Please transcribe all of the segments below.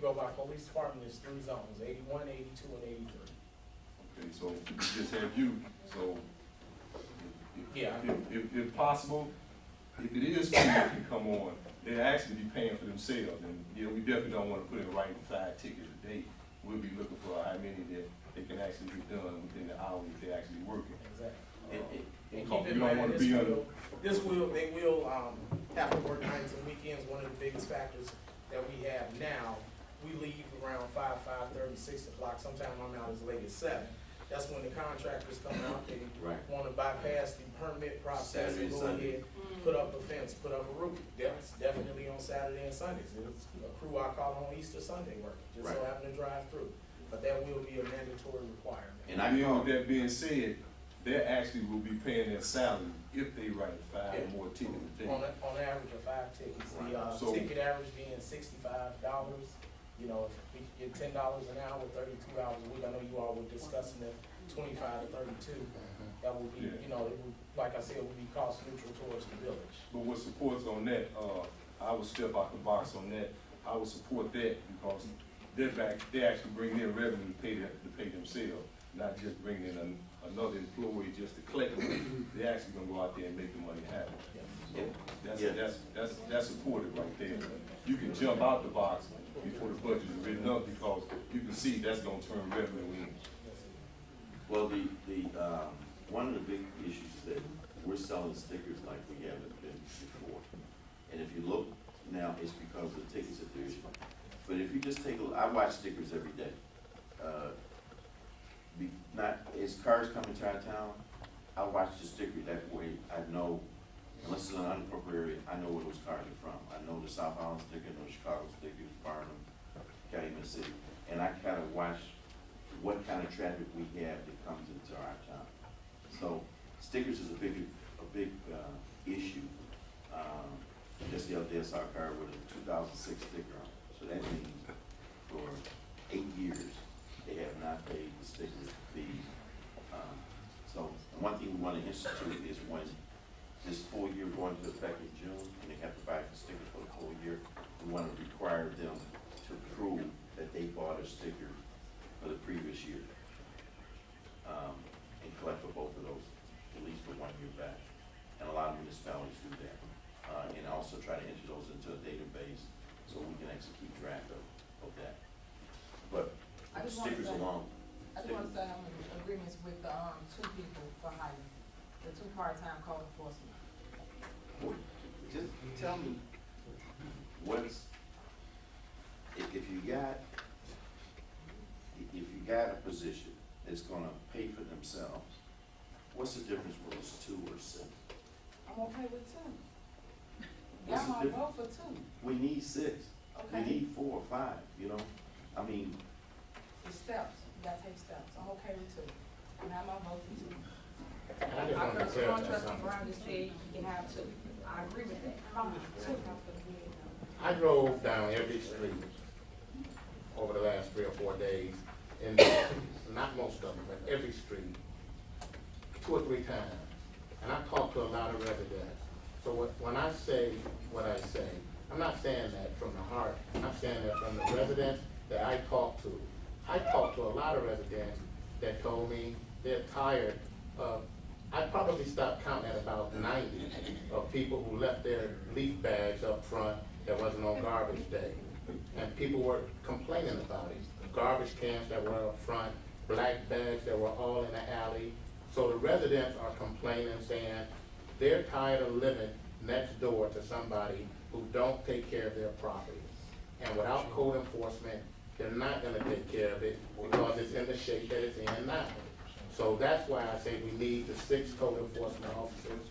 you go by police department, there's 3 zones, 81, 82, and 83. Okay, so just have you, so Yeah. if possible, if it is free, they can come on, they'll actually be paying for themselves, and, you know, we definitely don't wanna put in writing 5 tickets a day. We'll be looking for how many that they can actually be done within the hour if they're actually working. Exactly. And Because keep we in don't mind, wanna this be will, they will, have to work nights and weekends. One of the biggest factors that we have now, we leave around 5:30, 6 o'clock. Sometimes I'm out as late as 7. That's when the contractors come out, they Right. wanna bypass the permit process Saturday, and go Sunday. ahead, put up a fence, put up a roof. That's definitely on Saturday and Sundays. It's a crew I call on Easter Sunday work, just so Right. happen to drive through. But that will be a mandatory requirement. And I And then call, with that being said, they actually will be paying their salary if they write 5 or more tickets a day. On average of 5 tickets, the So- ticket average being $65. You know, if we get $10 an hour, 32 hours a week, I know you all were discussing the 25 to 32. That would be, you know, it would, like I said, it would be cost neutral towards the village. But what supports on that, I would step out the box on that. I would support that because they actually bring in revenue to pay themselves, not just bring in another employee just to collect it. They're actually gonna go out there and make the money happen. So that's supported right there. You can jump out the box before the budget is written up because you can see that's gonna turn revenue in. well, one of the big issues is that we're selling stickers like we haven't been before. And if you look now, it's because the tickets are $30. But if you just take a look, I watch stickers every day. As cars come into our town, I watch the sticker, that way I know, unless it's an unincorporated area, I know where those cars are from. I know the South Island sticker, I know the Chicago sticker, Barnum, Calumet City, and I kind of watch what kind of traffic we have that comes into our town. So stickers is a big issue. Just the other day I saw a car with a 2006 sticker on it. So that means for 8 years, they have not paid the sticker fees. So one thing we want to institute is when this full year going into effect in June, and they have to buy the stickers for the full year, we want to require them to prove that they bought a sticker for the previous year. And collect for both of those, at least for 1 year back. And a lot of municipalities do that. And also try to enter those into a database so we can actually keep track of that. But I just want to stickers say, alone. I just want to say I'm in agreements with the, 2 people for hiring, the 2 part-time code enforcement. Just tell me if you got a position that's gonna pay for themselves, what's the difference whether it's 2 or 6? I'm okay with 2. What's Y'all the might vote for 2. We need 6. We Okay. need 4 or 5, you know? I mean, The steps, you gotta take steps. I'm okay with 2. And I'm gonna vote for 2. I just I want to heard clarify Trustee something. Brown just said you can have 2. I agree with that. Fine, 2. I drove down every street over the last 3 or 4 days, and not most of them, but every street, 2 or 3 times. And I talked to a lot of residents. So when I say what I say, I'm not saying that from the heart. I'm saying that from the residents that I talk to. I talked to a lot of residents that told me they're tired of, I probably stopped counting at about 90 of people who left their leaf bags up front that wasn't on garbage day. And people were complaining about it. Garbage cans that were up front, black bags that were all in the alley. So the residents are complaining, saying they're tired of living next door to somebody who don't take care of their property. And without code enforcement, they're not gonna take care of it because it's in the shape that it's in now. So that's why I say we need the 6 code enforcement officers.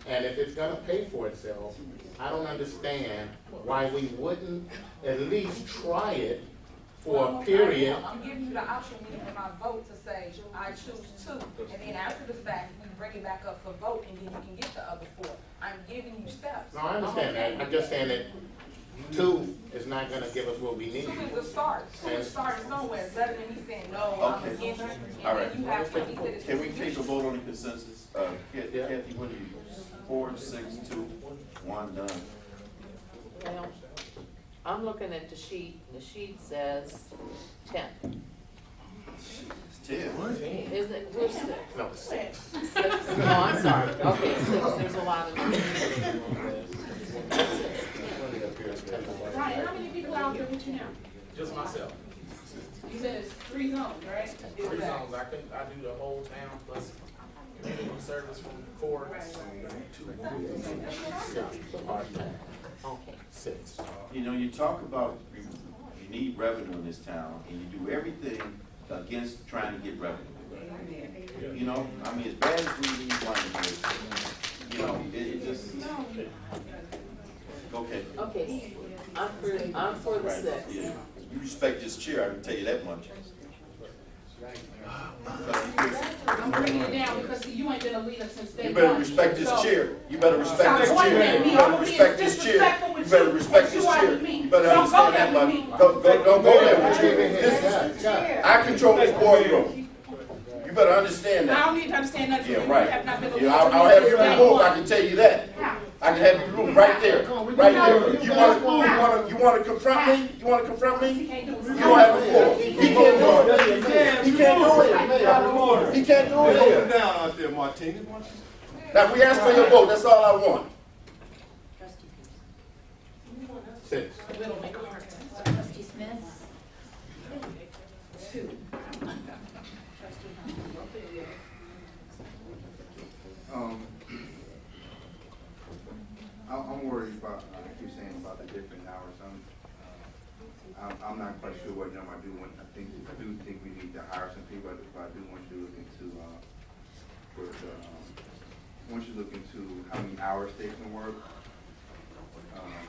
And if it's gonna pay for itself, I don't understand why we wouldn't at least try it for a period. I'm giving you the option in my vote to say, I choose 2. And then after the fact, we bring it back up for vote and then you can get the other 4. I'm giving you steps. No, I understand that. I'm just saying that 2 is not gonna give us what we need. 2 is the start. 2 is starting somewhere. It's better than me saying, no, I'm Okay. against it. All And right. then you have something that is. can we take a vote on the consensus? Yeah. Kathy, what do you, 4, 6, 2, 1, done? Well, I'm looking at the sheet, and the sheet says 10. It's 10. Isn't it, where's 6? No, 6. Oh, I'm sorry, okay, 6, there's a lot of them. Ryan, how many people out there with you now? Just myself. You said it's 3 zones, right? 3 zones, I do the whole town plus community service from the courts. Okay. 6. You know, you talk about you need revenue in this town, and you do everything against trying to get revenue. You know, I mean, as bad as we need money, you know, it just, okay. Okay, I'm for the Right, 6. yeah. You respect this chair, I can tell you that much. I'm bringing it down because see, you ain't been a leader since day You one. better respect this So, chair. You better respect Stop this pointing chair. at me. You I'm better being respect this chair. disrespectful You with better you, respect but this you are chair. with me. You better Don't go understand there that, with buddy. me. Don't go there with you. This is, I control this boardroom. You better understand I that. don't need to understand nothing. Yeah, You have not been a right. leader Yeah, to me I'll have since you day removed, I one. can tell you that. How? I can have you removed right there, right there. You wanna confront me? You wanna confront He me? can't do it. You don't have the floor. He can't do it. He can't do it. He can't do Hold it. it down out there, Martinez. Now, we asked for your vote, that's all I want. 6. Little make a heart. Trustee Smith? 2. I'm worried about, I keep saying about the different hours. I'm not quite sure what number I do want. I do think we need to hire some people, but I do want you to look into, once you look into how many hours they can work,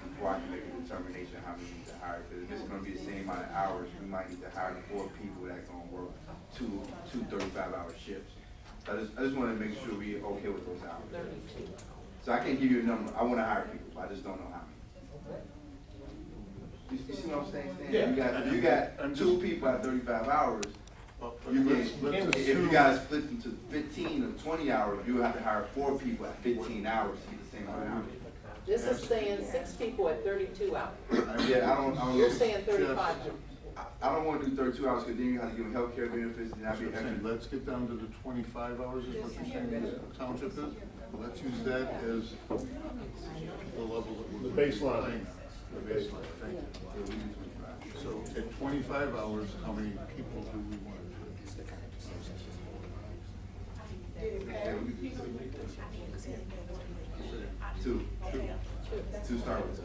before I can make a determination how many we need to hire. Because if it's gonna be the same amount of hours, we might need to hire 4 people that gonna work two 35-hour shifts. I just wanna make sure we okay with those hours. 32. So I can't give you a number. I wanna hire people, but I just don't know how many. You see what I'm saying, Stan? Yeah. You got 2 people at 35 hours. You can, if you guys split them to 15 or 20 hours, you have to hire 4 people at 15 hours to get the same amount of hours. This is saying 6 people at 32 hours. Yeah, I don't. You're saying 35. I don't wanna do 32 hours, cause then you have to give them healthcare benefits, and that'd be Okay, extra. let's get down to the 25 hours is what you're saying the township is? Let's use that as the level that we're. The baseline. The baseline, thank you. So at 25 hours, how many people do we want? Two. Two start with.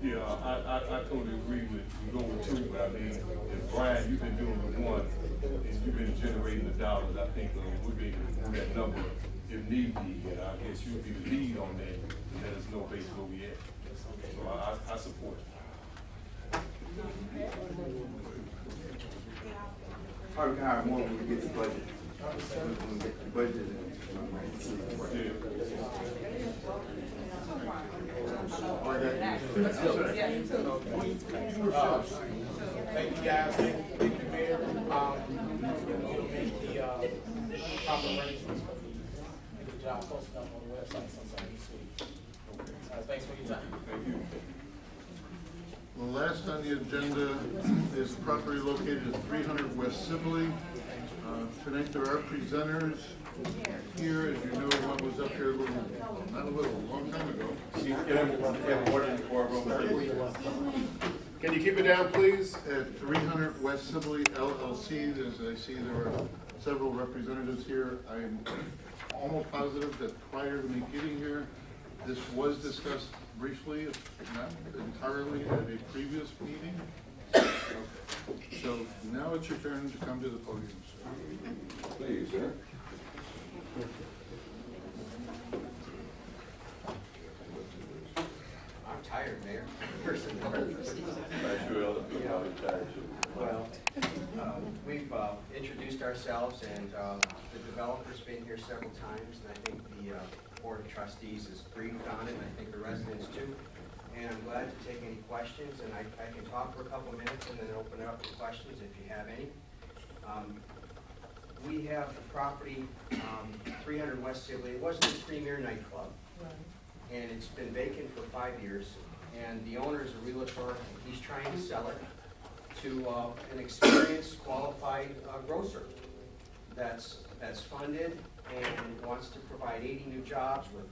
Yeah, I totally agree with you go with 2, but I mean, if Brian, you've been doing the 1, and you've been generating the dollars, I think we'll be able to do that number if need be, and I guess you'll be the lead on that, and let us know basically where we at. So I support it. Probably can hire more when we get the budget. When we get the budget. Thank you guys, thank you, Mayor. We'll make the, proper arrangements for the job posted up on the website sometime this week. Thanks for your time. Thank you. The last on the agenda is property located at 300 West Sibley. Tonight there are presenters here. As you know, one was up here a long time ago. Can you keep it down, please? At 300 West Sibley LLC, as I see there are several representatives here. I am almost positive that prior to me getting here, this was discussed briefly, if not entirely, at a previous meeting. So now it's your turn to come to the podium, sir. Please, sir. I'm tired, Mayor. Well, we've introduced ourselves, and the developer's been here several times, and I think the Board of Trustees is briefed on it, and I think the residents too. And I'm glad to take any questions, and I can talk for a couple of minutes and then open it up to questions if you have any. We have the property, 300 West Sibley. It wasn't a premier nightclub. and it's been vacant for 5 years, and the owner is a realtor, and he's trying to sell it to an experienced, qualified grocer that's funded and wants to provide 80 new jobs, with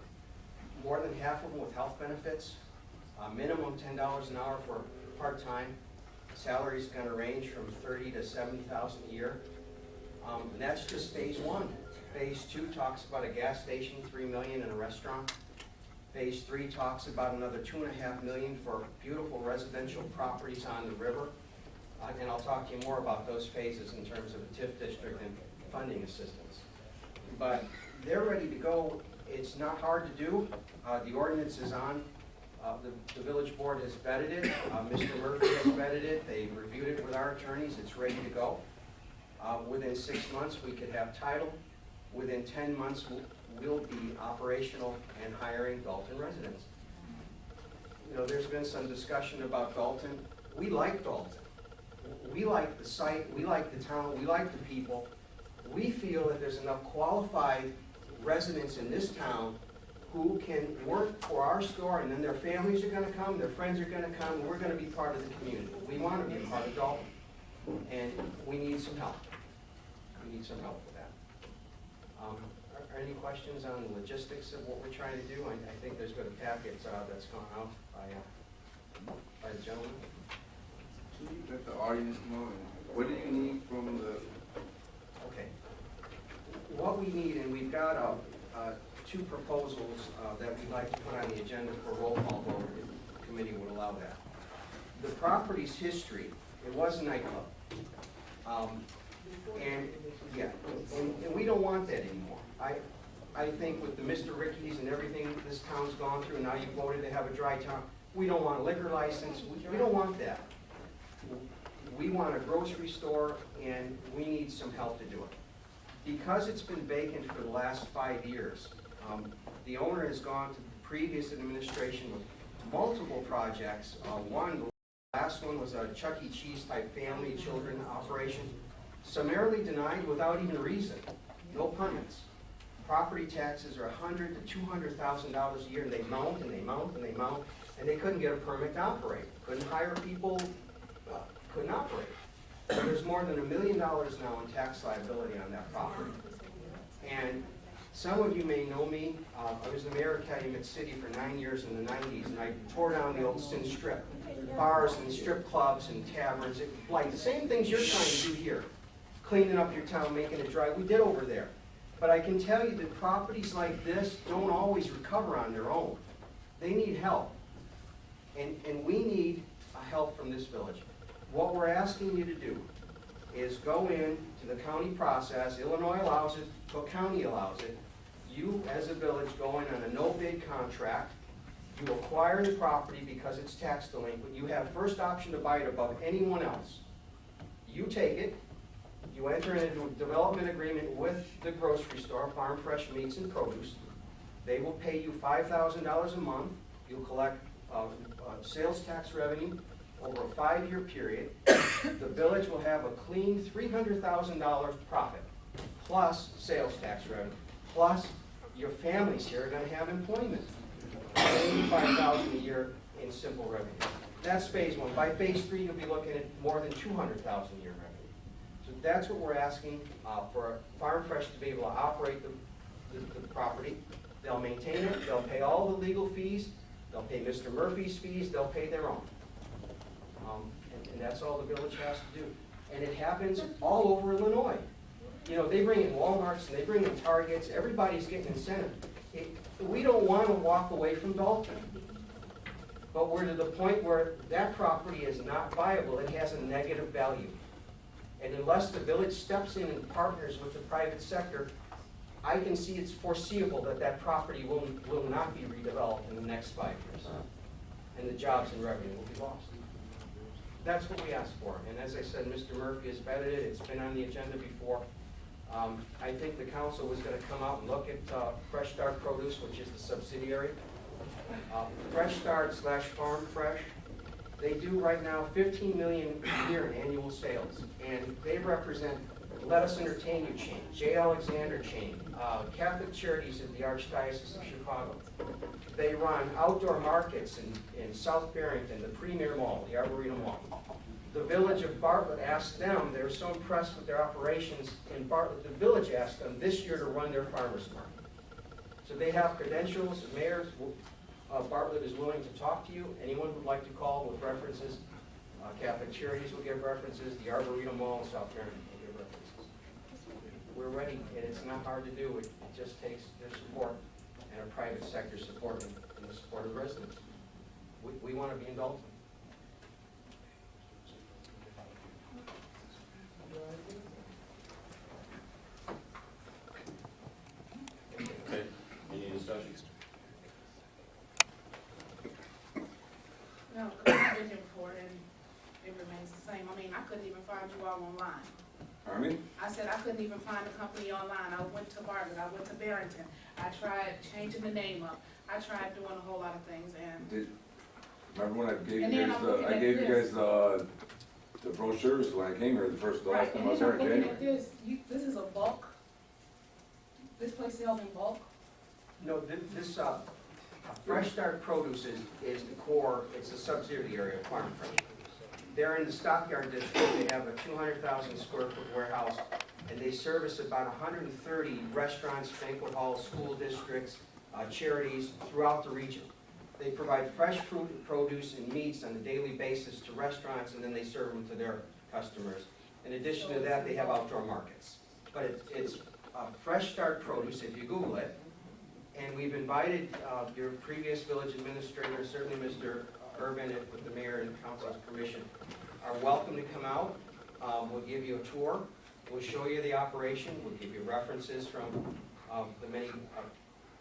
more than half of them with health benefits, minimum $10 an hour for part-time. Salary's gonna range from $30,000 to $70,000 a year. And that's just phase one. Phase two talks about a gas station, $3 million, and a restaurant. Phase three talks about another $2.5 million for beautiful residential properties on the river. And I'll talk to you more about those phases in terms of the TIF district and funding assistance. But they're ready to go. It's not hard to do. The ordinance is on. The village board has vetted it. Mr. Murphy has vetted it. They've reviewed it with our attorneys. It's ready to go. Within 6 months, we could have title. Within 10 months, we'll be operational and hiring Dolton residents. You know, there's been some discussion about Dolton. We like Dolton. We like the site, we like the town, we like the people. We feel that there's enough qualified residents in this town who can work for our store, and then their families are gonna come, their friends are gonna come, and we're gonna be part of the community. We wanna be a part of Dolton, and we need some help. We need some help with that. Are any questions on the logistics of what we're trying to do? I think there's been a packet that's gone out by the gentleman. Can you let the audience know, what do you need from the? Okay. What we need, and we've got two proposals that we'd like to put on the agenda for roll call vote, if the committee would allow that. The property's history, it was a nightclub. And we don't want that anymore. I think with the Mr. Rickies and everything this town's gone through, now you voted to have a dry town, we don't want a liquor license, we don't want that. We want a grocery store, and we need some help to do it. Because it's been vacant for the last 5 years, the owner has gone to the previous administration with multiple projects. The last one was a Chuck E. Cheese type family children operation, summarily denied without even reason, no permits. Property taxes are $100,000 to $200,000 a year, and they mount and they mount and they mount, and they couldn't get a permit to operate. Couldn't hire people, couldn't operate. There's more than $1 million now in tax liability on that property. And some of you may know me. I was the mayor of Calumet City for 9 years in the 90s, and I tore down the old Sin Strip. Bars and strip clubs and taverns, like the same things you're trying to do here. Cleaning up your town, making it dry, we did over there. But I can tell you that properties like this don't always recover on their own. They need help. And we need help from this village. What we're asking you to do is go in to the county process. Illinois allows it, Cook County allows it. You, as a village, go in on a no-bid contract. You acquire the property because it's tax delinquent. You have first option to buy it above anyone else. You take it. You enter into a development agreement with the grocery store, Farm Fresh Meats and Produce. They will pay you $5,000 a month. You'll collect sales tax revenue over a 5-year period. The village will have a clean $300,000 profit, plus sales tax revenue, plus your families here are going to have employment. $85,000 a year in simple revenue. That's phase one. By phase three, you'll be looking at more than $200,000 a year revenue. So that's what we're asking for Farm Fresh to be able to operate the property. They'll maintain it. They'll pay all the legal fees. They'll pay Mr. Murphy's fees. They'll pay their own. And that's all the village has to do. And it happens all over Illinois. You know, they bring in Walmarts and they bring in Targets. Everybody's getting incentive. We don't want to walk away from Dolton. But we're to the point where that property is not viable. It has a negative value. And unless the village steps in and partners with the private sector, I can see it's foreseeable that that property will not be redeveloped in the next 5 years. And the jobs and revenue will be lost. That's what we asked for. And as I said, Mr. Murphy has vetted it. It's been on the agenda before. I think the council was going to come out and look at Fresh Start Produce, which is the subsidiary. Fresh Start / Farm Fresh, they do right now $15 million a year in annual sales, and they represent Let Us Entertain You chain, J. Alexander chain, Catholic Charities of the Archdiocese of Chicago. They run outdoor markets in South Barrington, the Premier Mall, the Arboretum Mall. The village of Bartlett asked them, they were so impressed with their operations in Bartlett, the village asked them this year to run their farmers market. So they have credentials, the mayor of Bartlett is willing to talk to you. Anyone who'd like to call with references, Catholic Charities will give references, the Arboretum Mall in South Barrington will give references. We're ready, and it's not hard to do. It just takes their support and our private sector support and the support of the residents. We want to be in Dolton. Okay, any discussions? No, because I've been here before and it remains the same. I mean, I couldn't even find you all online. Pardon me? I said I couldn't even find the company online. I went to Bartlett, I went to Barrington. I tried changing the name up. I tried doing a whole lot of things and Remember when I gave And you then guys, I'm looking I at gave you this. guys, the brochures when I came here the right, last time and I was then here I'm in looking January. at this, this is a bulk. This place sells in bulk. No, this Fresh Start Produce is the core, it's a subsidiary of Farm Fresh. They're in the Stockyard District, they have a 200,000 square foot warehouse, and they service about 130 restaurants, banquet halls, school districts, charities throughout the region. They provide fresh fruit and produce and meats on a daily basis to restaurants, and then they serve them to their customers. In addition to that, they have outdoor markets. But it's Fresh Start Produce, if you Google it, and we've invited your previous village administrator, certainly Mr. Urban, with the mayor and council's permission, are welcome to come out. We'll give you a tour. We'll show you the operation. We'll give you references from the many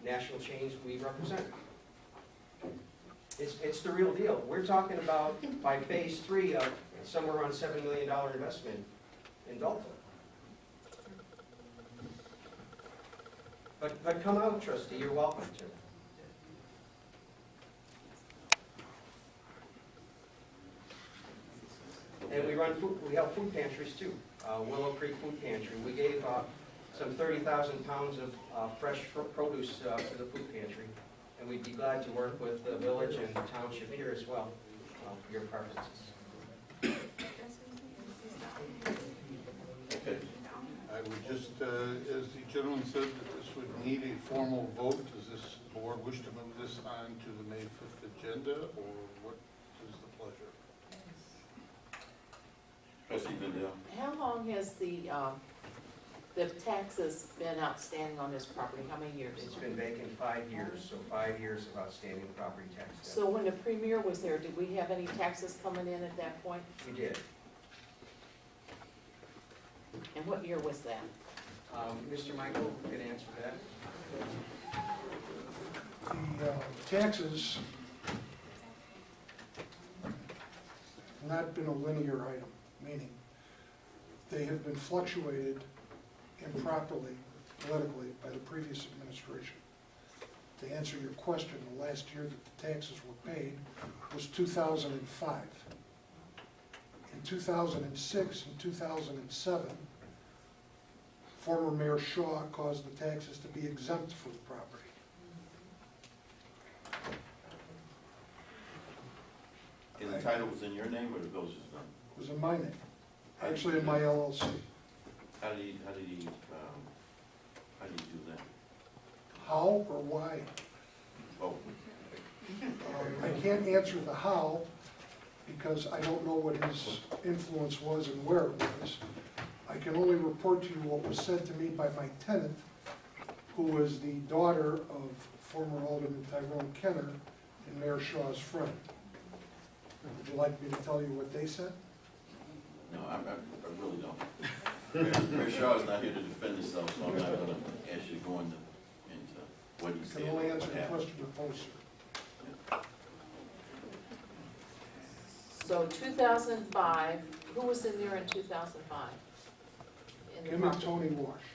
national chains we represent. It's the real deal. We're talking about, by phase 3, somewhere around $7 million investment in Dolton. But come out, trustee, you're welcome to. And we run food, we have food pantries too. Willow Creek Food Pantry. We gave some 30,000 pounds of fresh produce to the food pantry. And we'd be glad to work with the village and the township here as well for your preferences. Okay, I would just, as the gentleman said, that this would need a formal vote. Does this board wish to move this on to the May 5th agenda, or what is the pleasure? trustee Bendel. How long has the taxes been outstanding on this property? How many years? It's been vacant 5 years, so 5 years of outstanding property tax debt. So when the premier was there, did we have any taxes coming in at that point? We did. And what year was that? Mr. Michael could answer that. The taxes have not been a linear item, meaning they have been fluctuated improperly, politically, by the previous administration. To answer your question, the last year that the taxes were paid was 2005. In 2006 and 2007, former Mayor Shaw caused the taxes to be exempt for the property. And the title was in your name or the village's name? It was in my name, actually in my LLC. How did he do that? How or why? Oh, I can't answer the how, because I don't know what his influence was and where it was. I can only report to you what was said to me by my tenant, who was the daughter of former Alderman Tyrone Kenner and Mayor Shaw's friend. Would you like me to tell you what they said? no, I really don't. Mayor Shaw is not here to defend himself, so I'm not gonna ask you to go into what he I said. can only answer what the happened. question you posed, sir. So 2005, who was in there in 2005? In the Kim and property? Tony Wash.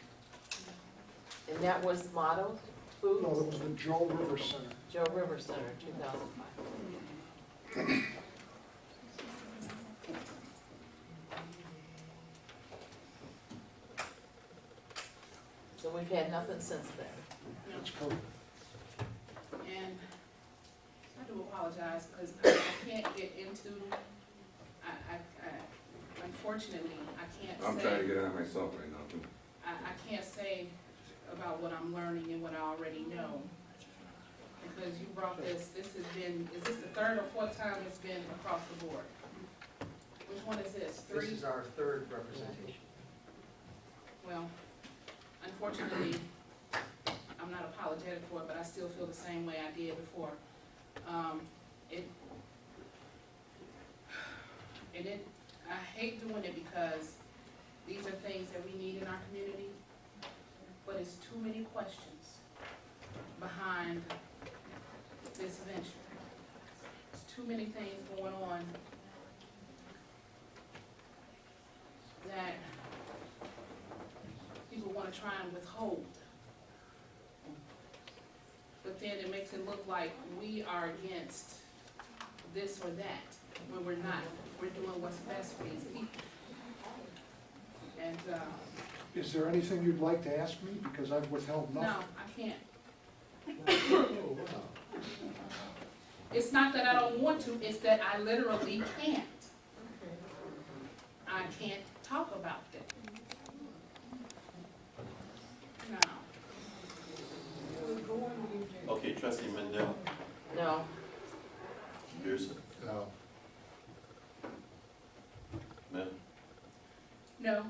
And that was Motto Foods? No, that was the Joe River Center. Joe River Center, 2005. So we've had nothing since then. It's COVID. And I do apologize, because I can't get into, unfortunately, I can't say. I'm trying to get out myself right now, too. I can't say about what I'm learning and what I already know. Because you brought this has been, is this the third or fourth time it's been across the board? Which one is this? This Three? is our third representation. Well, unfortunately, I'm not apologetic for it, but I still feel the same way I did before. I hate doing it because these are things that we need in our community, but it's too many questions behind this venture. There's too many things going on that people want to try and withhold. But then it makes it look like we are against this or that, when we're not. We're doing what's best for these people. And, Is there anything you'd like to ask me? Because I've withheld no, nothing. I can't. It's not that I don't want to, it's that I literally can't. I can't talk about that. No. Okay, trustee Mendel, No, Pearson, No. Smith, No.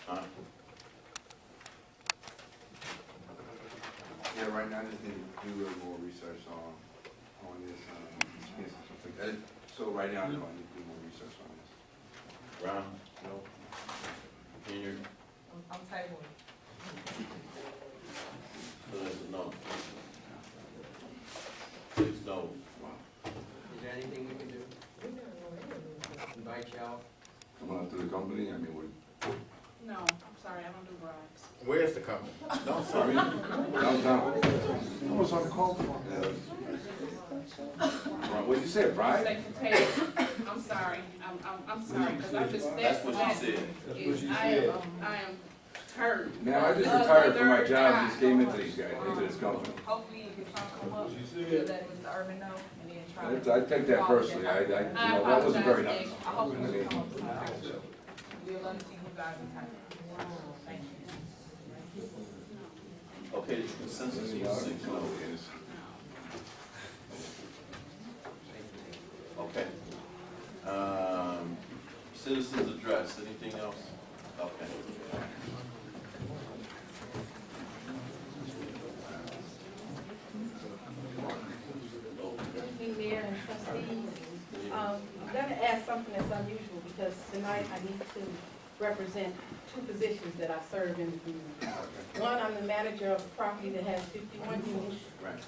Hunt, Yeah, right now I just need to do a little more research on this, expense and stuff like that. So right now I know I need to do more research on this. Brown, no, Henry, I'm tabling. so that's a no. 6 no. Is there anything we can do? Invite y'all. Coming out to the company, I mean, No, I'm sorry, I don't do bribes. Where's the company? No, sorry. downtown. It was uncalled for. What'd you say, Brian? Say potato. I'm sorry, I'm sorry, because I just, That's what she said. I am hurt. Man, I just retired from my job, just came into these guys, into this company. Hopefully, if something come up, you'll let Mr. Urban know, and then try to. I take that personally, I, you know, that wasn't very nice. I hope I you mean, come up with something. We'll let see who guys in touch. Thank you. Okay, the consensus was 6 no. Okay. Citizens address, anything else? Okay. Good evening, Mayor and trustees. I'm going to ask something that's unusual because tonight I need to represent 2 positions that I serve in the community. One, I'm the manager of a property that has 51 units, Right.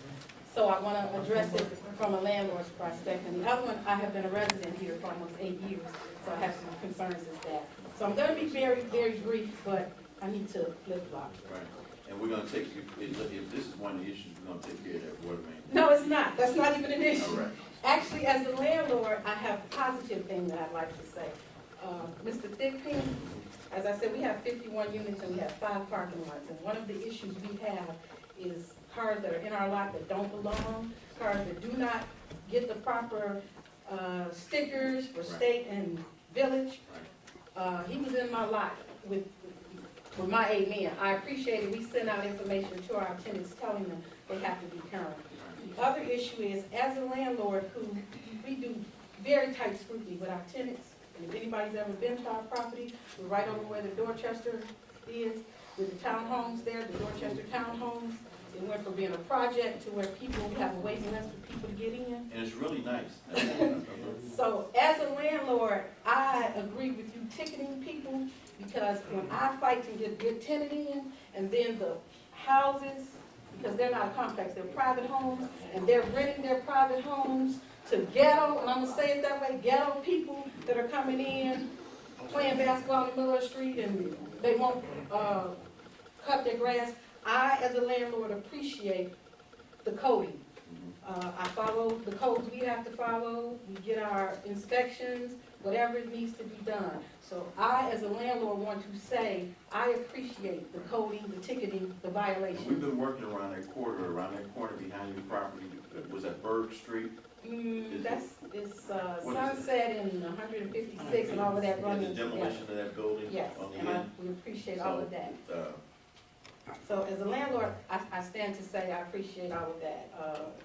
so I want to address it from a landlord's perspective. And the other one, I have been a resident here for almost 8 years, so I have some concerns as that. So I'm going to be very, very brief, but I need to flip-flop. Right. And we're gonna take, if this is one of the issues, we're gonna take care of that water main. No, it's not. That's not even an issue. All right. Actually, as a landlord, I have a positive thing that I'd like to say. Mr. Thigpen, as I said, we have 51 units and we have 5 parking lots. And one of the issues we have is cars that are in our lot that don't belong, cars that do not get the proper stickers for state and village. He was in my lot with my 8 men. I appreciate it. We send out information to our tenants telling them they have to be current. The other issue is, as a landlord who, we do very tight scrutiny with our tenants, and if anybody's ever been to our property, we're right over where the Dorchester is, with the townhomes there, the Dorchester townhomes. It went from being a project to where people have a waiting list for people to get in. And it's really nice. So as a landlord, I agree with you ticketing people, because when I fight to get a good tenant in, and then the houses, because they're not a complex, they're private homes, and they're renting their private homes to ghetto, and I'm gonna say it that way, ghetto people that are coming in, playing basketball in the middle of the street, and they won't cut their grass. I, as a landlord, appreciate the coding. I follow the codes we have to follow, we get our inspections, whatever needs to be done. So I, as a landlord, want to say, I appreciate the coding, the ticketing, the We've violations. been working around that corner behind your property, was that Berg Street? It's What is it? Sunset and 156 and all of that And running the together. demolition of that building Yes, on the and end? we appreciate all of that. So, So as a landlord, I stand to say I appreciate all of that,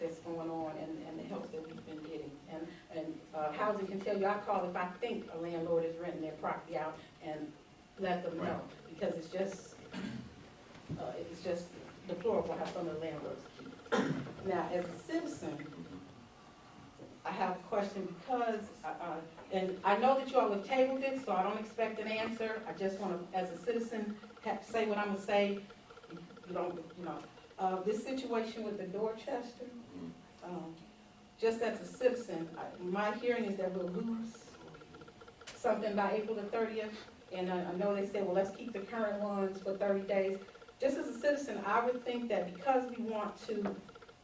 that's going on and the help that we've been getting. And housing can tell you, I call if I think a landlord is renting their property out and let them know. Because it's just deplorable how some of the landlords keep. Now, as a citizen, I have a question because, and I know that you all have tabled it, so I don't expect an answer. I just want to, as a citizen, have to say what I'm gonna say. This situation with the Dorchester, just as a citizen, my hearing is that we'll lose something by April the 30th. And I know they said, well, let's keep the current ones for 30 days. Just as a citizen, I would think that because we want to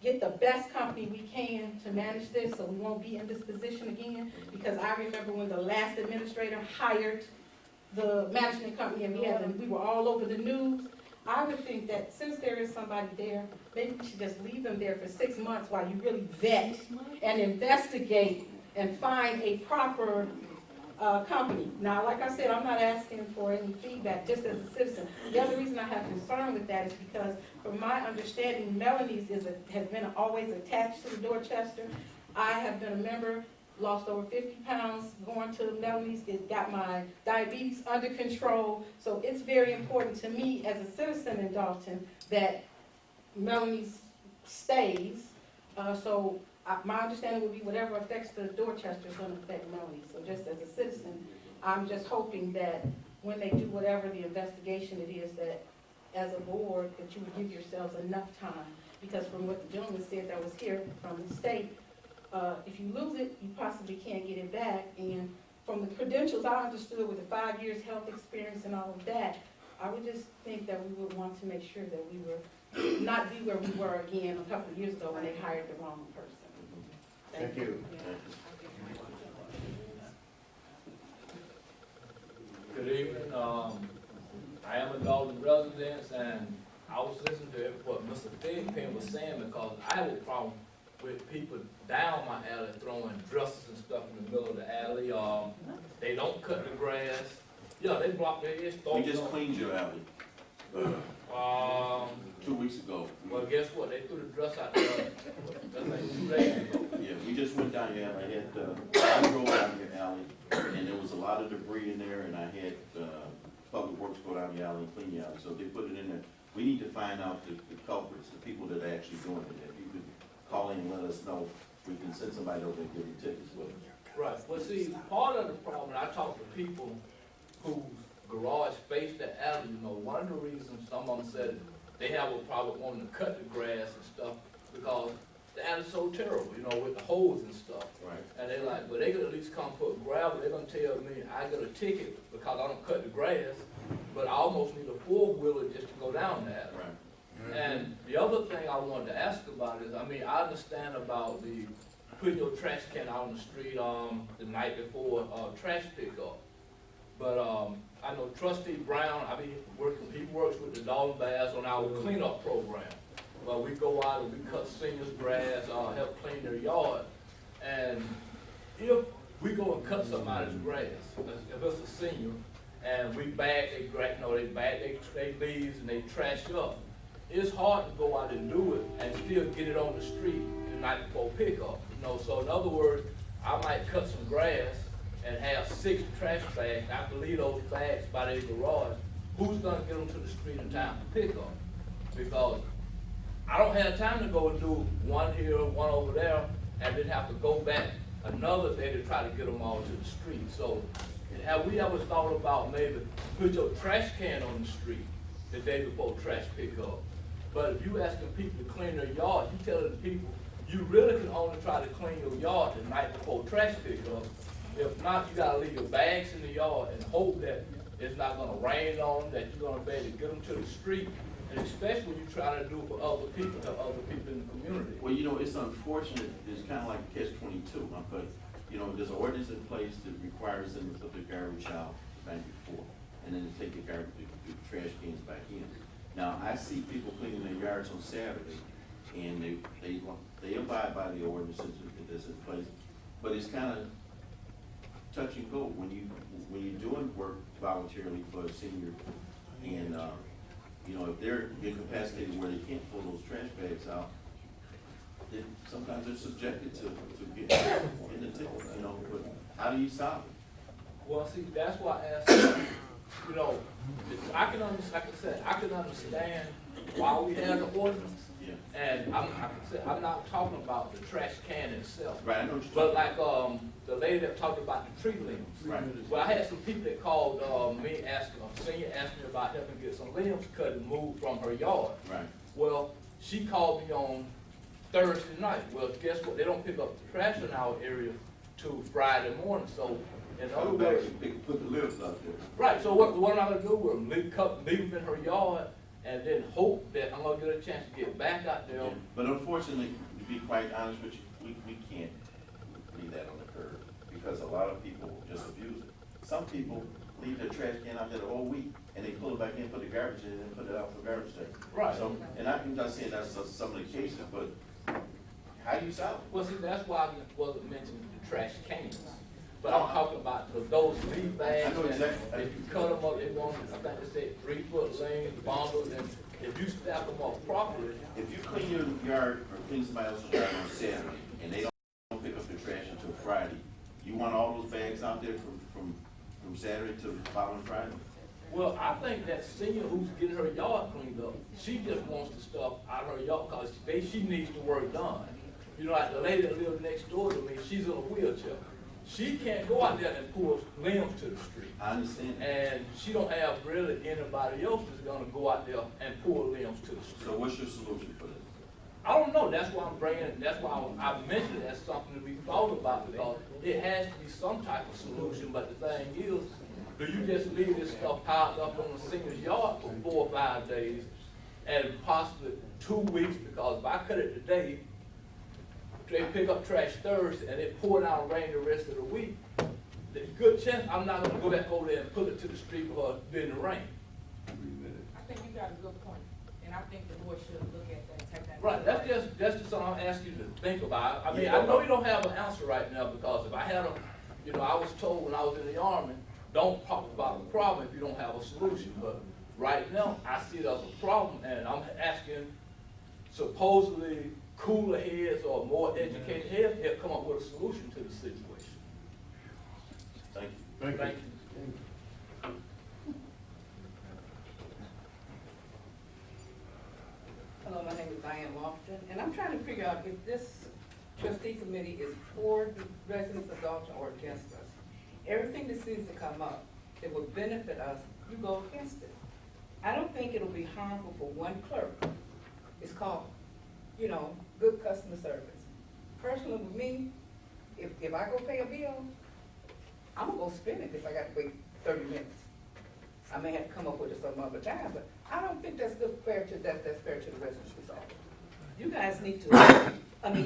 get the best company we can to manage this, so we won't be in this position again, because I remember when the last administrator hired the management company and we were all over the news. I would think that since there is somebody there, maybe we should just leave them there for 6 months while you really vet and investigate and find a proper company. Now, like I said, I'm not asking for any feedback, just as a citizen. The other reason I have concern with that is because, from my understanding, Melanie's has been always attached to the Dorchester. I have been a member, lost over 50 pounds going to Melanie's. It got my diabetes under control. So it's very important to me as a citizen in Dolton that Melanie's stays. My understanding would be whatever affects the Dorchester is going to affect Melanie. So just as a citizen, I'm just hoping that when they do whatever the investigation it is, that as a board, that you would give yourselves enough time. Because from what the gentleman said that was here from the state, if you lose it, you possibly can't get it back. And from the credentials I understood with the 5 years health experience and all of that, I would just think that we would want to make sure that we were not be where we were again a couple of years ago when they hired the wrong person. Thank you. Good evening, I am a Dolton resident, and I was listening to what Mr. Thigpen was saying, because I have a problem with people down my alley throwing dressers and stuff in the middle of the alley. They don't cut the grass. Yeah, they block their ears. we just cleaned your alley, 2 weeks ago. Well, guess what? They threw the dress out there, that's like 2 days ago. Yeah, we just went down your alley, I drove down your alley, and there was a lot of debris in there, and I had, Public Works go down the alley and clean the alley, so they put it in there. We need to find out the culprits, the people that are actually doing it. If you could call in and let us know, we can send somebody over and give you tickets with it. Right, well, see, part of the problem, I talk to people whose garage face the alley, one of the reasons some of them said they have a problem wanting to cut the grass and stuff, because the alley's so terrible, with the holes and stuff. Right. And they're like, well, they could at least come put gravel. They're gonna tell me I get a ticket because I don't cut the grass, but I almost need a four-wheeler just to go down that. Right. And the other thing I wanted to ask about is, I understand about the putting your trash can out on the street the night before trash pickup. But I know Trustee Brown, he works with the Dolton Bears on our cleanup program. Well, we go out and we cut seniors' grass, help clean their yard. And if we go and cut somebody's grass, if it's a senior, and we bag their grass, they bag their leaves and they trash up, it's hard to go out and do it and still get it on the street the night before pickup. So in other words, I might cut some grass and have 6 trash bags. I have to leave those bags by their garage. Who's gonna get them to the street in time to pick up? Because I don't have time to go and do one here, one over there, and then have to go back another day to try to get them all to the street. So have we ever thought about maybe put your trash can on the street the day before trash pickup? But if you asking people to clean their yard, you telling people you really can only try to clean your yard the night before trash pickup. If not, you gotta leave your bags in the yard and hope that it's not gonna rain on them, that you're gonna be able to get them to the street And especially when you try to do for other people, help other people in the community. Well, you know, it's unfortunate, it's kind of like catch-22, but, you know, there's an ordinance in place that requires them to put their garbage out the night before, and then to take the garbage, the trash cans back in. Now, I see people cleaning their yards on Saturday, and they abide by the ordinances that's in place, but it's kind of touch and go when you're doing work voluntarily for a senior, and, you know, if they're incapacitated where they can't pull those trash bags out, then sometimes they're subjected to get in the ticket, you know, but how do you stop it? Well, see, that's why I asked, you know, I can understand, like I said, I can understand why we have the ordinance. Yeah. And like I said, I'm not talking about the trash can itself. Right, I know what you're But talking like, the lady that talked about the tree limbs. Right. Well, I had some people that called, me, asking, a senior asked me about helping get some limbs cut and moved from her yard. Right. Well, she called me on Thursday night. Well, guess what? They don't pick up the trash in our area till Friday morning, so in other words. They can put the limbs out there. Right, so what I'm gonna do, we'll leave them in her yard, and then hope that I'm gonna get a chance to get back out there. Yeah. But unfortunately, to be quite honest with you, we can't leave that on the curb, because a lot of people just abuse it. Some people leave their trash can out there the whole week, and they pull it back in, put the garbage in, and put it out for garbage day. Right. So, and I'm not saying that's some of the cases, but how do you solve it? Well, see, that's why I wasn't mentioning the trash cans. But I'm talking about those leaf bags. I know exactly. And if you cut them up, they want, I think they said 3-foot length, bundles, and if you stack them up properly. If you clean your yard or clean somebody else's yard on Saturday, and they don't pick up their trash until Friday, you want all those bags out there from Saturday to the following Friday? Well, I think that senior who's getting her yard cleaned up, she just wants the stuff out of her yard because she needs the work done. You know, like the lady that lives next door to me, she's in a wheelchair. She can't go out there and pull limbs to the street. I understand that. And she don't have really anybody else that's gonna go out there and pull limbs to the street. So what's your solution for this? I don't know, that's why I'm bringing, that's why I mentioned it as something to be thought about, because it has to be some type of solution, but the thing is, do you just leave this stuff piled up on the senior's yard for 4 or 5 days, and possibly 2 weeks, because if I cut it today, they pick up trash Thursday, and it pour down rain the rest of the week, there's a good chance I'm not gonna go back over there and put it to the street for during the rain. I think you got a good point, and I think the board should look at that, take that. Right, that's just something I'm asking you to think about. I mean, I know you don't have an answer right now, because if I had a, you know, I was told when I was in the Army, don't talk about the problem if you don't have a solution, but right now, I see it as a problem, and I'm asking supposedly cooler heads or more educated heads to come up with a solution to the situation. Thank you. Thank you. Hello, my name is Diane Lofton, and I'm trying to figure out if this trustee committee is for the residents of Dolton or against us. Everything that seems to come up that would benefit us, you go against it. I don't think it'll be harmful for one clerk. It's called, you know, good customer service. Personally, with me, if I go pay a bill, I'm gonna go spend it if I gotta wait 30 minutes. I may have to come up with it some other time, but I don't think that's fair to the residents' result. You guys need to,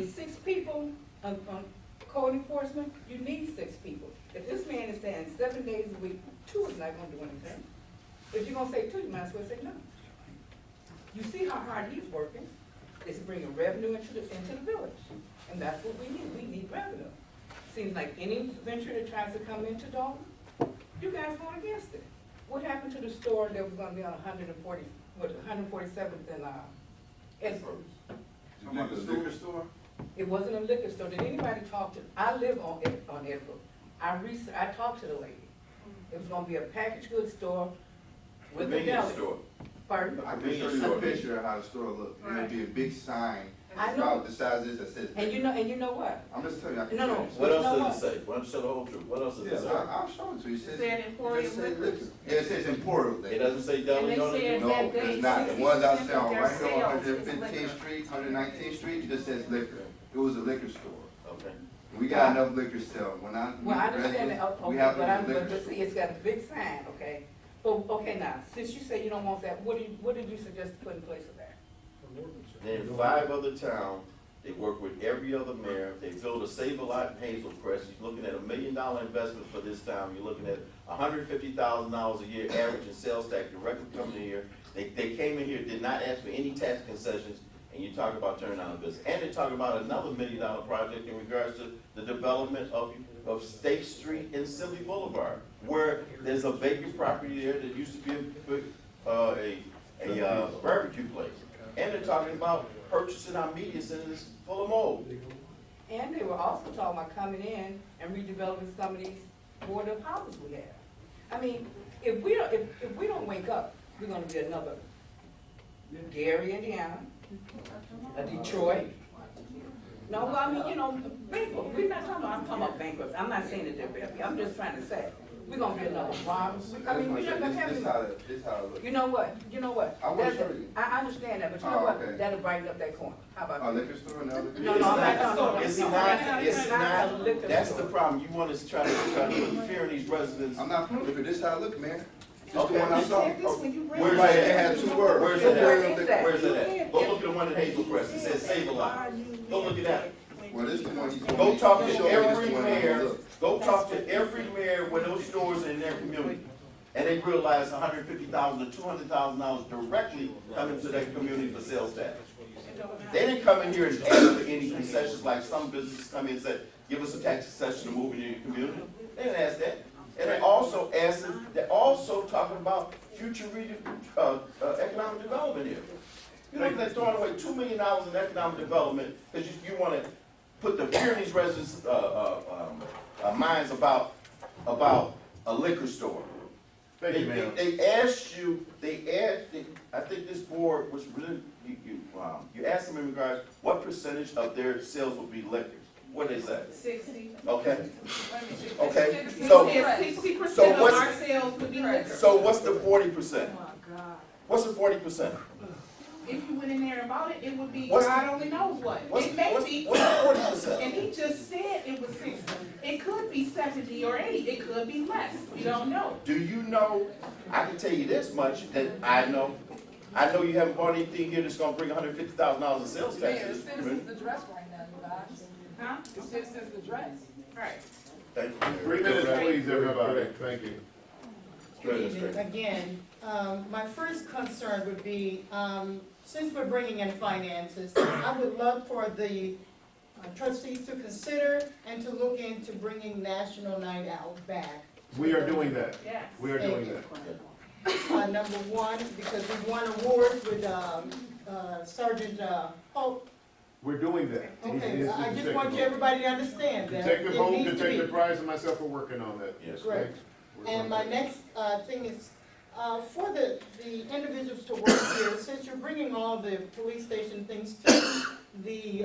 6 people on code enforcement, you need 6 people. If this man is saying 7 days a week, 2 is not gonna do anything. If you're gonna say 2, you might as well say no. You see how hard he's working. It's bringing revenue into the village, and that's what we need. We need revenue. Seems like any venture that tries to come into Dolton, you guys going against it. What happened to the store that was gonna be on 147th and Edinburgh? Talking about the liquor store? It wasn't a liquor store. Did anybody talk to? I live on Edinburgh. I talked to the lady. It was gonna be a packaged goods store with a Convenience deli. store. Pardon? I can show you a picture of how the store looks, and it'll be a big sign, I know. about the size of this that says. And you know what? I'm just telling you, I can No, no. show you. What You know else what? does it say? Why don't you tell the whole truth? What else does it Yeah, say? I'll show it to you. It says. Said Emporium just say Liquors. liquor. Yeah, it says Emporium. It doesn't say deli And they on it? said- No, that they- it's not. The ones I 60% sell of their right here on sales is 115th liquor. Street, 119th Street, it just says liquor. It was a liquor store. Okay. We got enough liquor still. When I. Well, I understand that, we okay, have but a liquor but store. see, it's got a big sign, okay? Well, okay, now, since you say you don't want that, what did you suggest to put in place of that? In 5 other towns, they work with every other mayor, they build a Save-A-Lot in Hazel Crest, you're looking at $1 million investment for this town, you're looking at $150,000 a year average in sales tax directly coming in here. They came in here, did not ask for any tax concessions, and you talk about turning down the business. And they're talking about another $1 million project in regards to the development of State Street and Sibley Boulevard, where there's a vacant property there that used to be a barbecue place. And they're talking about purchasing our media centers full of mold. And they were also talking about coming in and redeveloping some of these board of houses we have. I mean, if we don't wake up, we're gonna be another Gary, Indiana, a Detroit. No, well, I mean, you know, bankrupt. We're not talking about, I'm talking about bankruptcy. I'm not saying that they're bankrupt. I'm just trying to say, we're gonna be another Robbins. I mean, we're not gonna have This how it looks. You know what? I will show you. I understand that, but you know Oh, what? okay. That'll brighten up that corner. How about A that? liquor store and other. No, no, I'm not talking It's about. it's not, a liquor that's store. the problem, you want us to try to put fear in these residents. I'm not putting liquor, this how it look, man. Just the Okay. one I saw. Where's Right, it it had 2 words. Where's So it where at? is that? Where's it at? Go look at the one in Hazel Crest, it says Save-A-Lot. Go look at that. Well, this the one he's going. Go talk to Show me every this one. mayor, go talk to every mayor with those stores in their community. And they realize $150,000 to $200,000 directly coming to their community for sales tax. They didn't come in here and ask for any concessions like some businesses come in and said, give us a tax concession to move into your community. They didn't ask that. And they're also talking about future economic development here. You're looking at throwing away $2 million in economic development because you want to put the fear in these residents' minds about a liquor store. Thank you, ma'am. They asked, I think this board was really, you asked them in regards, what percentage of their sales will be liquor? What did they say? 60. Okay, okay, so 60% so of what's- our sales would be liquor. so what's the 40%? Oh, my God. What's the 40%? If you went in there and bought it, it would be, What's God only knows what. What's It may be, what's the 40%? and he just said it was 60. It could be 70 or 80, it could be less, we don't know. Do you know, I can tell you this much, that I know you haven't bought anything here that's gonna bring $150,000 in sales Mayor, taxes. the citizens address right now, you guys. Huh? The citizens address. Right. Thank you. 3 minutes, please, everybody. Thank you. Good evening. Again, my first concern would be, since we're bringing in finances, I would love for the trustees to consider and to look into bringing National Night Out back. We are doing that. Yes. We are doing that. Number one, because we won awards with Sergeant Hope. We're doing that. Okay, I just want everybody to understand that. Detective It Hope, needs to be. Detective Price, and myself are working on that. Yes. Great. And my next thing is, for the individuals to work here, since you're bringing all the police station things to the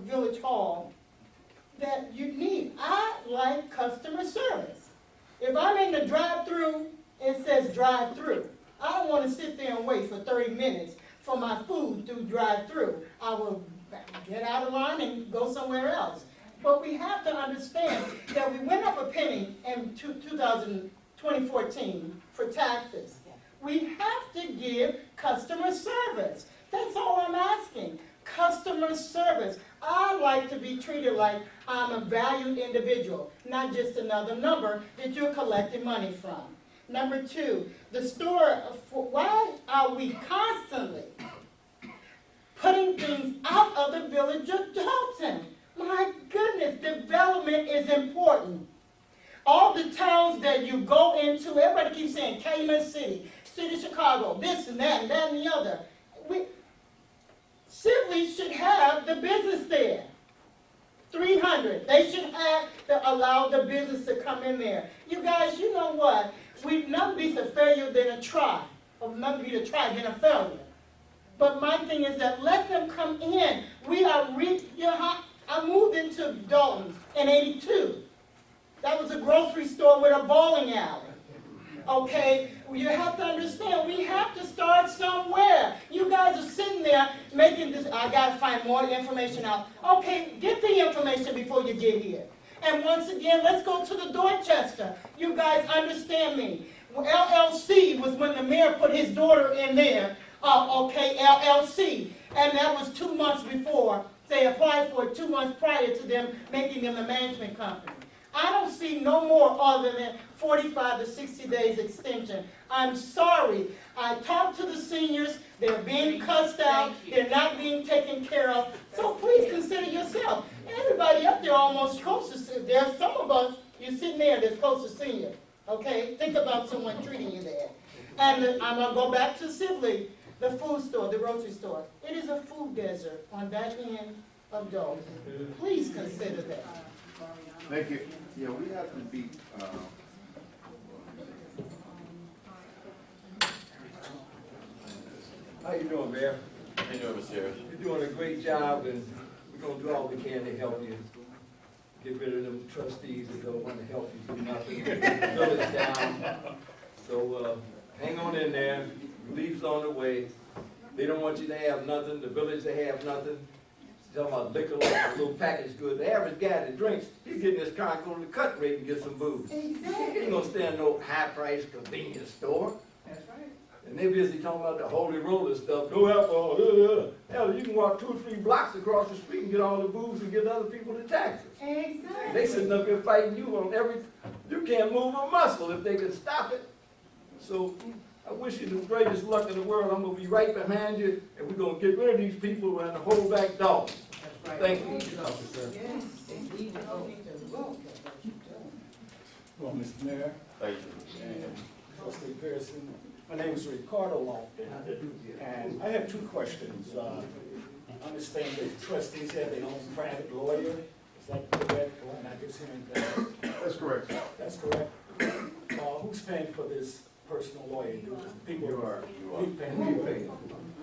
village hall, that you need, I like customer service. If I'm in the drive-through, it says drive-through. I don't wanna sit there and wait for 30 minutes for my food through drive-through. I will get out of line and go somewhere else. But we have to understand that we went up a penny in 2014 for taxes. We have to give customer service. That's all I'm asking. Customer service. I like to be treated like I'm a valued individual, not just another number that you're collecting money from. Number two, the store, why are we constantly putting things out of the village of Dolton? My goodness, development is important. All the towns that you go into, everybody keeps saying Cayman City, City of Chicago, this and that and the other. Sibley should have the business there. 300, they should have to allow the business to come in there. You guys, you know what? Nothing beats a failure than a try, or nothing beats a try than a failure. But my thing is that let them come in. I moved into Dolton in '82. That was a grocery store with a bowling alley. Okay, you have to understand, we have to start somewhere. You guys are sitting there making this, I gotta find more information out. Okay, get the information before you get here. And once again, let's go to the Dorchester. You guys understand me. LLC was when the mayor put his daughter in there, okay, LLC. And that was 2 months before, they applied for it 2 months prior to them making them the management company. I don't see no more other than 45 to 60 days extension. I'm sorry. I talked to the seniors, they're being cussed out, they're not being taken care of. So please consider yourself. Everybody up there almost close to, there's some of us, you're sitting there that's close to senior. Okay, think about someone treating you there. And I'm gonna go back to Sibley, the food store, the grocery store. It is a food desert on that end of Dolton. Please consider that. Thank you. Yeah, we have to be, How you doing, Mayor? How you doing, Mr. Harris? You're doing a great job, and we're gonna do all we can to help you. Get rid of them trustees that don't wanna help you do nothing. Village down. So, hang on in there, relief's on the way. They don't want you to have nothing, the village to have nothing. Talking about liquor, like a little package good. The average guy that drinks, he's getting his car, go to the cut rate and get some booze. He ain't gonna stand no high-priced convenience store. That's right. And they busy talking about the holy roller stuff, no alcohol, Hell, you can walk 2 or 3 blocks across the street and get all the booze and get other people the taxes. Exactly. They sitting up here fighting you on you can't move a muscle if they can stop it. So, I wish you the greatest luck in the world. I'm gonna be right behind you, and we're gonna get rid of these people and hold back dogs. Thank you. Well, Mr. Mayor, Thank you. and Trustee Pearson, my name is Ricardo Lofton, and I have 2 questions. I understand that trustees have their own private lawyer, is that correct? Or am I just hearing that? That's correct. That's correct. Who's paying for this personal lawyer? Do people? You are. We pay.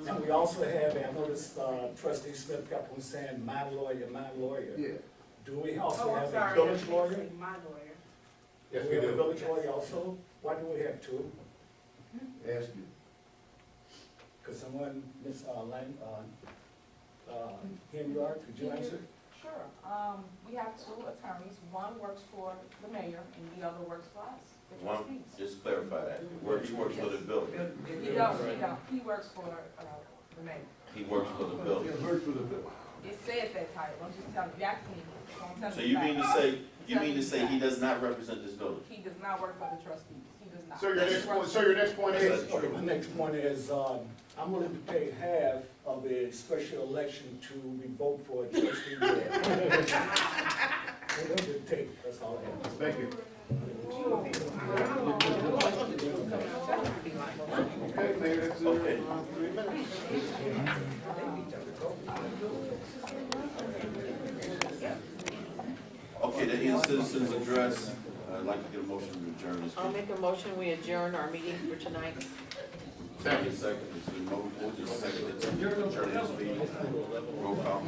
And we also have, I noticed Trustee Smith kept on saying, my lawyer, my lawyer. Yeah. Do we also Oh, I'm have a sorry, village I lawyer? said my lawyer. Yes, Do we we have a do. village lawyer also? Why do we have 2? Ask you. Because someone, Ms. Henry, could you answer? Sure. We have 2 attorneys. One works for the mayor and the other works for us, the One, trustees. just clarify that. He works for the building. He don't. He works for the mayor. He works for the building. It says that title. I'm just telling you, ask me. Don't tell So me you the mean to fact. say, he does not represent this building? He does not work for the trustees. He does not. So your next point is? Okay, my next point is, I'm willing to pay half of a special election to revoke for a trustee. Whatever it takes, that's all I have. Thank you. Okay, Mayor, that's Okay. 3 minutes. Okay, the end citizens address, I'd like to get a motion to adjourn this I'll meeting. make a motion, we adjourn our meeting for tonight. Second, it's been moved and seconded to adjourn this meeting. Roll call.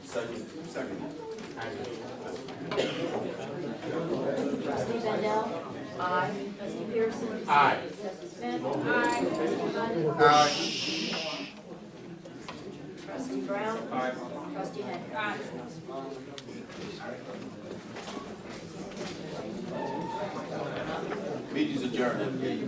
Second. Trustee Mandel? Aye. Trustee Pearson? Aye. Trustee Smith? Aye. Trustee Hunt? Aye. Trustee Brown? Aye. Trustee Henry? Aye. Meeting's adjourned at 8.